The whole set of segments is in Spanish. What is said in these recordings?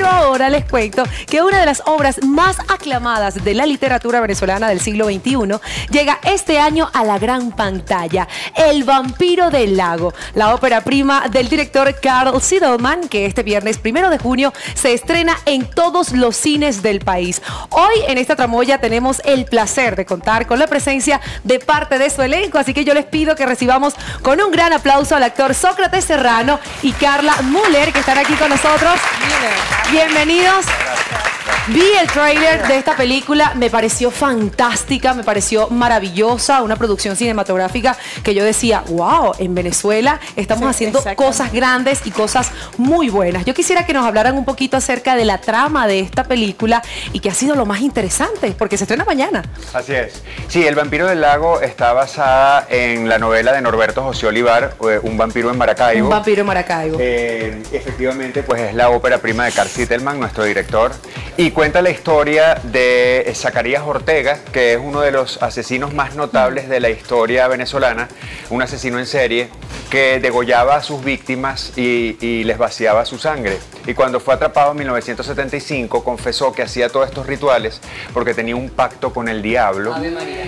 ahora les cuento que una de las obras más aclamadas de la literatura venezolana del siglo XXI llega este año a la gran pantalla. El vampiro del lago, la ópera prima del director Carl Siedelman, que este viernes 1 de junio se estrena en todos los cines del país. Hoy en esta tramoya tenemos el placer de contar con la presencia de parte de su elenco, así que yo les pido que recibamos con un gran aplauso al actor Sócrates Serrano y Carla Müller, que están aquí con nosotros. Bienvenidos. Vi el tráiler de esta película, me pareció fantástica, me pareció maravillosa, una producción cinematográfica que yo decía, wow, en Venezuela estamos haciendo cosas grandes y cosas muy buenas. Yo quisiera que nos hablaran un poquito acerca de la trama de esta película y qué ha sido lo más interesante, porque se estrena mañana. Así es. Sí, El vampiro del lago está basada en la novela de Norberto José Olivar, Un vampiro en Maracaibo. Un vampiro en Maracaibo. Efectivamente, pues es la ópera prima de Carl Siedelman, nuestro director, y cuenta la historia de Zacarías Ortega, que es uno de los asesinos más notables de la historia venezolana, un asesino en serie que degollaba a sus víctimas y les vaciaba su sangre. Y cuando fue atrapado en 1975, confesó que hacía todos estos rituales porque tenía un pacto con el diablo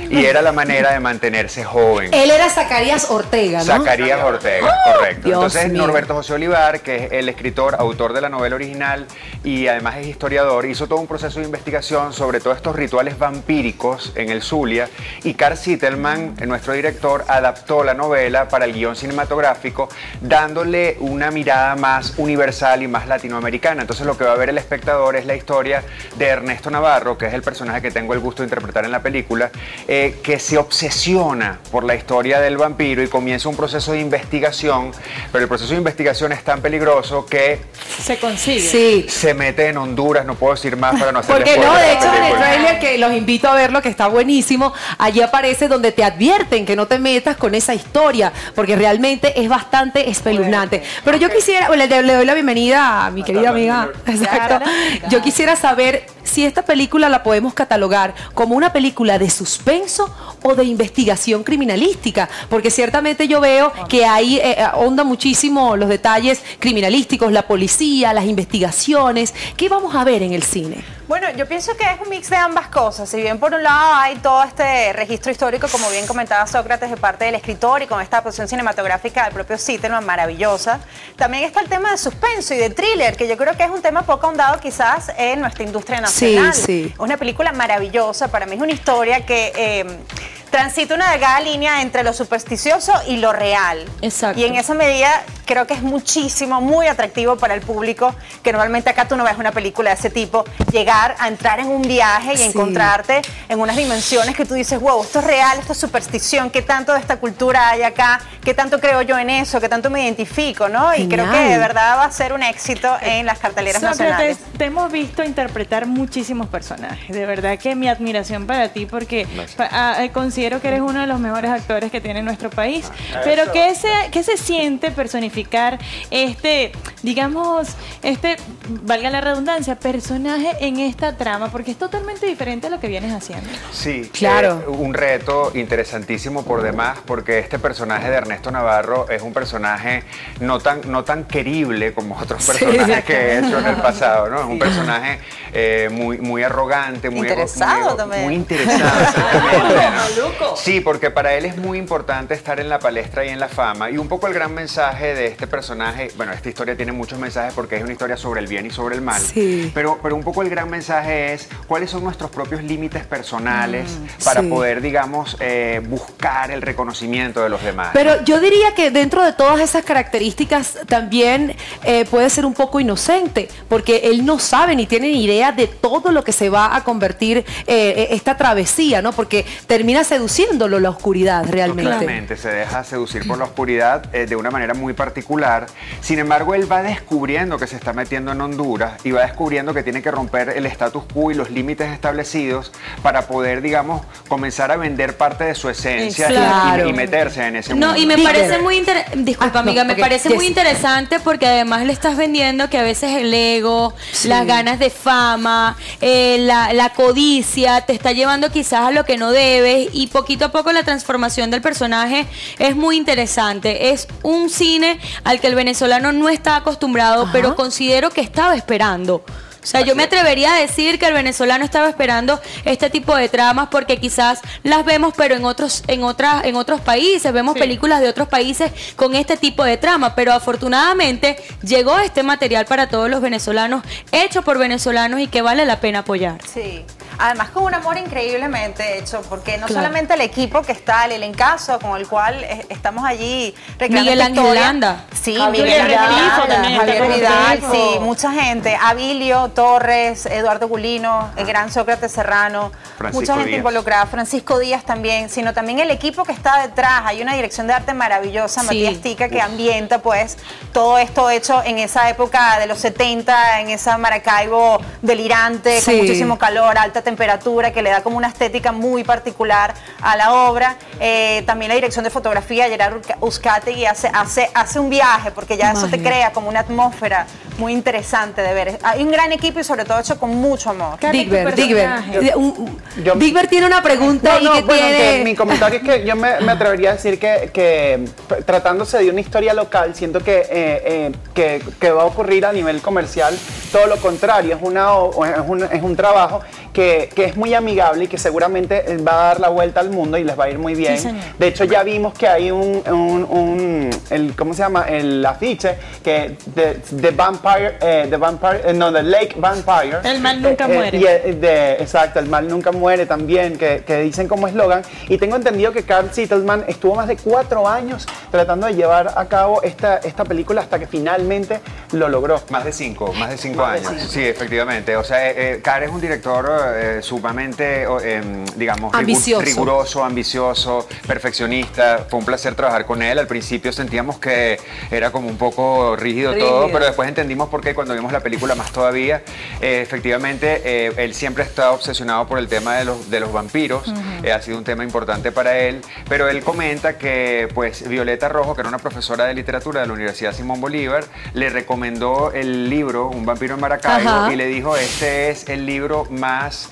y era la manera de mantenerse joven. Él era Zacarías Ortega, ¿no? Zacarías Ortega, correcto. Dios Entonces, mío. Norberto José Olivar, que es el escritor, autor de la novela original y además es historiador, hizo todo un proceso de investigación sobre todos estos rituales vampíricos en el Zulia, y Carl Siedelman, nuestro director, adaptó la novela para el guión cinematográfico, dándole una mirada más universal y más latinoamericana. Entonces lo que va a ver el espectador es la historia de Ernesto Navarro, que es el personaje que tengo el gusto de interpretar en la película, que se obsesiona por la historia del vampiro y comienza un proceso de investigación, pero el proceso de investigación es tan peligroso que se consigue. Sí. Se mete en Honduras, no puedo decir más para no hacer porque no, de hecho en el trailer, que los invito a verlo, que está buenísimo, allí aparece donde te advierten que no te metas con esa historia, porque realmente es bastante espeluznante. Pero yo quisiera, le doy la bienvenida a mi querida amiga. Exacto. Yo quisiera saber si esta película la podemos catalogar como una película de suspenso o de investigación criminalística, porque ciertamente yo veo que ahí ahonda muchísimo los detalles criminalísticos, la policía, las investigaciones. ¿Qué vamos a ver en el cine? Bueno, yo pienso que es un mix de ambas cosas. Si bien por un lado hay todo este registro histórico, como bien comentaba Sócrates, de parte del escritor y con esta producción cinematográfica del propio Siedelman, maravillosa, también está el tema de suspenso y de thriller, que yo creo que es un tema poco ahondado quizás en nuestra industria nacional. Sí. Es una película maravillosa, para mí es una historia que transita una delgada línea entre lo supersticioso y lo real. Exacto. Y en esa medida creo que es muchísimo, muy atractivo para el público, que normalmente acá tú no ves una película de ese tipo, llegar a entrar en un viaje y encontrarte en unas dimensiones que tú dices, wow, esto es real, esto es superstición, ¿qué tanto de esta cultura hay acá? ¿Qué tanto creo yo en eso? ¿Qué tanto me identifico? ¿No? Y creo que de verdad va a ser un éxito en las carteleras nacionales. Te hemos visto interpretar muchísimos personajes. De verdad que mi admiración para ti, porque considero que eres uno de los mejores actores que tiene nuestro país. Pero ¿qué se siente personificar digamos, valga la redundancia, personaje en esta trama? Porque es totalmente diferente a lo que vienes haciendo. Sí, claro. Un reto interesantísimo por demás, porque este personaje de Ernesto Navarro es un personaje no tan querible como otros personajes que he hecho en el pasado, ¿no? Es un personaje muy arrogante, muy interesado también. Muy interesado, exactamente, ¿no? Sí, porque para él es muy importante estar en la palestra y en la fama. Y un poco el gran mensaje de este personaje, bueno, esta historia tiene muchos mensajes porque es una historia sobre el bien y sobre el mal. Sí. Pero un poco el gran mensaje es cuáles son nuestros propios límites personales para poder, digamos, buscar el reconocimiento de los demás. Pero yo diría que dentro de todas esas características también puede ser un poco inocente, porque él no sabe ni tiene ni idea de todo lo que se va a convertir esta travesía, ¿no? Porque termina seduciéndolo la oscuridad realmente. Totalmente, se deja seducir por la oscuridad de una manera muy particular. Sin embargo, él va descubriendo que se está metiendo en Honduras y va descubriendo que tiene que romper el status quo y los límites establecidos para poder, digamos, comenzar a vender parte de su esencia y meterse en ese mundo. No, y me parece muy interesante, disculpa amiga, me parece muy interesante porque además le estás vendiendo que a veces el ego, las ganas de fama, la codicia te está llevando quizás a lo que no debes, y poquito a poco la transformación del personaje es muy interesante. Es un cine al que el venezolano no está acostumbrado, pero considero que estaba esperando. O sea, yo me atrevería a decir que el venezolano estaba esperando este tipo de tramas porque quizás las vemos, pero en otros países, vemos películas de otros países con este tipo de trama, pero afortunadamente llegó este material para todos los venezolanos, hecho por venezolanos y que vale la pena apoyar. Sí. Además con un amor increíblemente hecho, porque no solamente el equipo que está, el elencazo con el cual estamos allí recreando Miguel Ángel historia. Landa. Sí, Javier Miguel Vidal, Javier Vidal, Grifo. sí, mucha gente. Abilio Torres, Eduardo Gulino, el gran Sócrates Serrano, Francisco mucha gente Díaz. involucrada, Francisco Díaz también, sino también el equipo que está detrás. Hay una dirección de arte maravillosa, Sí. Matías Tica, que ambienta pues todo esto hecho en esa época de los 70, en esa Maracaibo delirante, con Sí. muchísimo calor, alta temperatura, que le da como una estética muy particular a la obra. También la dirección de fotografía, Gerard Uzcategui hace un viaje, porque ya eso te crea como una atmósfera muy interesante de ver. Hay un gran equipo y sobre todo hecho con mucho amor. Digbert, Yo- Digbert tiene una pregunta y que bueno, tiene... que mi comentario es que yo me atrevería a decir que tratándose de una historia local, siento que va a ocurrir a nivel comercial todo lo contrario, es un trabajo que es muy amigable y que seguramente va a dar la vuelta al mundo y les va a ir muy bien. Sí, señor. De hecho, ya vimos que hay ¿cómo se llama? El afiche que The Lake Vampire. El mal nunca muere. Exacto, el mal nunca muere también, que dicen como eslogan. Y tengo entendido que Carl Sittelman estuvo más de 4 años tratando de llevar a cabo esta película hasta que finalmente lo logró. Más de 5 años. Sí, efectivamente. O sea, Carl es un director sumamente, digamos, Ambicioso. riguroso, ambicioso, perfeccionista. Fue un placer trabajar con él. Al principio sentíamos que era como un poco rígido todo, pero después entendimos por qué cuando vimos la película más todavía. Efectivamente, él siempre está obsesionado por el tema de los vampiros. Ha sido un tema importante para él, pero él comenta que pues Violeta Rojo, que era una profesora de literatura de la Universidad Simón Bolívar, le recomendó el libro Un vampiro en Maracaibo. Ajá. Y le dijo, este es el libro más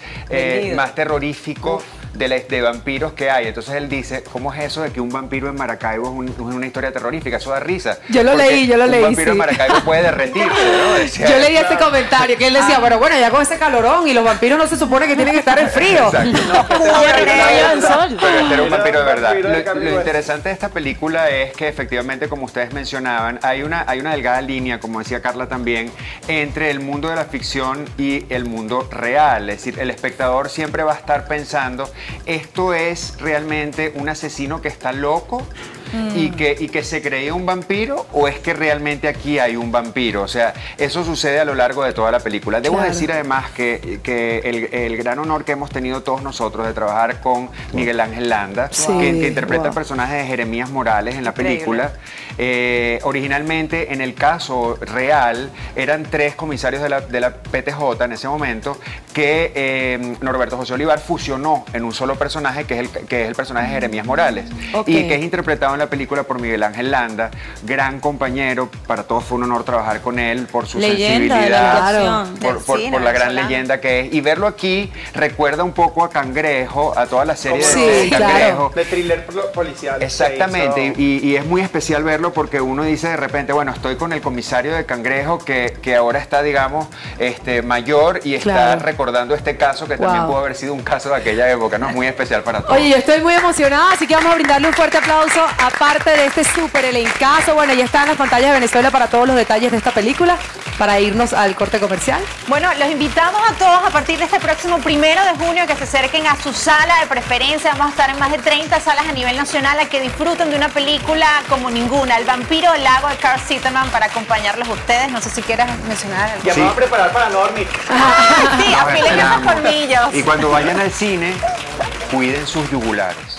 terrorífico de vampiros que hay. Entonces él dice, ¿cómo es eso de que un vampiro en Maracaibo es una historia terrorífica? Eso da risa. Yo lo Porque leí, un vampiro sí. en Maracaibo puede derretirse, ¿no? Decía Yo él. leí este comentario que él decía, pero bueno, ya con ese calorón y los vampiros no se supone que tienen que estar en frío. Exacto. Pero este era un vampiro de verdad. Vampiro de carne y Lo hueso. interesante de esta película es que efectivamente, como ustedes mencionaban, hay una delgada línea, como decía Carla también, entre el mundo de la ficción y el mundo real. Es decir, el espectador siempre va a estar pensando, ¿esto es realmente un asesino que está loco? Y que se creía un vampiro, o es que realmente aquí hay un vampiro. O sea, eso sucede a lo largo de toda la película. Debo decir además que el gran honor que hemos tenido todos nosotros de trabajar con Miguel Ángel Landa, Sí, que interpreta el wow. personaje de Jeremías Morales en la película. Originalmente, en el caso real, eran 3 comisarios de la PTJ en ese momento, que Norberto José Olivar fusionó en un solo personaje, que es el personaje de Jeremías Morales, Ok. y que es interpretado en la película por Miguel Ángel Landa, gran compañero. Para todos fue un honor trabajar con él por su Leyenda de la sensibilidad, actuación. por Del cine la gran venezolano. leyenda que es. Y verlo aquí recuerda un poco a Cangrejo, a toda la serie Sí, de claro. Cangrejo. De thriller policial. Exactamente, se hizo. y es muy especial verlo porque uno dice de repente, bueno, estoy con el comisario de Cangrejo que ahora está, digamos, mayor y está Claro. recordando este caso que también Wow. pudo haber sido un caso de aquella época, ¿no? Muy especial para todos. Oye, yo estoy muy emocionada, así que vamos a brindarle un fuerte aplauso, aparte de este súper elencazo. Bueno, ya están las pantallas de Venezuela para todos los detalles de esta película, para irnos al corte comercial. Bueno, los invitamos a todos a partir de este próximo 1 de junio que se acerquen a su sala de preferencia. Vamos a estar en más de 30 salas a nivel nacional, a que disfruten de una película como ninguna, El vampiro del lago de Carl Sittelman, para acompañarlos a ustedes. No sé si quieras mencionar algo. Ya me voy a preparar para no dormir. Sí, Nos afilen esos esperamos. colmillos. Y cuando vayan al cine, cuiden sus yugulares.